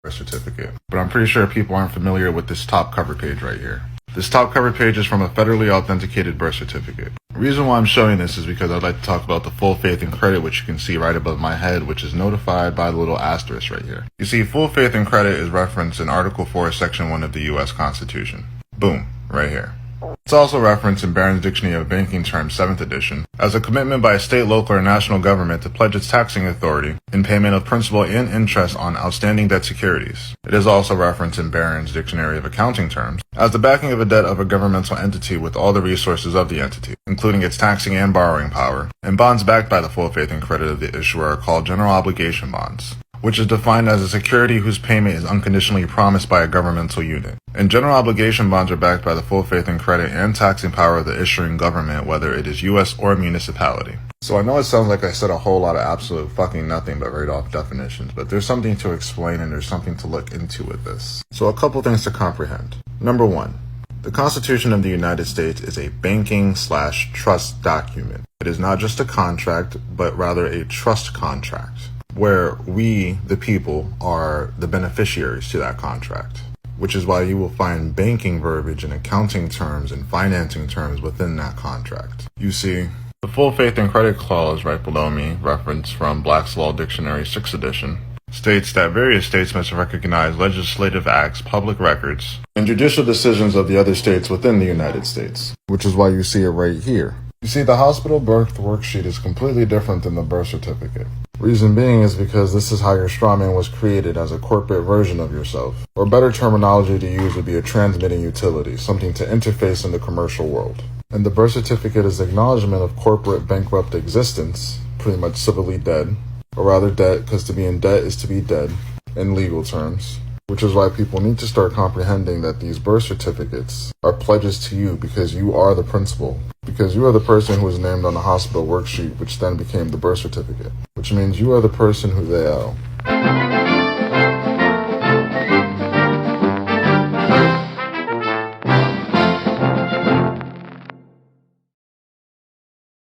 birth certificate. But I'm pretty sure people aren't familiar with this top cover page right here. This top cover page is from a federally authenticated birth certificate. The reason why I'm showing this is because I'd like to talk about the full faith and credit, which you can see right above my head, which is notified by the little asterisk right here. You see, full faith and credit is referenced in Article 4, Section 1 of the U.S. Constitution. Boom, right here. It's also referenced in Barron's Dictionary of Banking Terms 7th edition as a commitment by a state, local, or national government to pledge its taxing authority in payment of principal and interest on outstanding debt securities. It is also referenced in Barron's Dictionary of Accounting Terms as the backing of a debt of a governmental entity with all the resources of the entity, including its taxing and borrowing power, and bonds backed by the full faith and credit of the issuer are called general obligation bonds, which is defined as a security whose payment is unconditionally promised by a governmental unit. And general obligation bonds are backed by the full faith and credit and taxing power of the issuing government, whether it is U.S. or municipality. So I know it sounds like I said a whole lot of absolute fucking nothing but right off definitions, but there's something to explain and there's something to look into with this. So a couple things to comprehend. Number one, the Constitution of the United States is a banking/trust document. It is not just a contract, but rather a trust contract, where we, the people, are the beneficiaries to that contract, which is why you will find banking verbiage and accounting terms and financing terms within that contract. You see, the full faith and credit clause right below me, reference from Black's Law Dictionary 6th edition, states that various states must recognize legislative acts, public records, and judicial decisions of the other states within the United States, which is why you see it right here. You see, the hospital birth worksheet is completely different than the birth certificate. Reason being is because this is how your strawman was created, as a corporate version of yourself. Or better terminology to use would be a transmitting utility, something to interface in the commercial world. And the birth certificate is acknowledgement of corporate bankrupt existence, pretty much civilly dead, or rather dead, because to be in debt is to be dead, in legal terms. Which is why people need to start comprehending that these birth certificates are pledges to you because you are the principal. Because you are the person who was named on the hospital worksheet, which then became the birth certificate. Which means you are the person who they owe.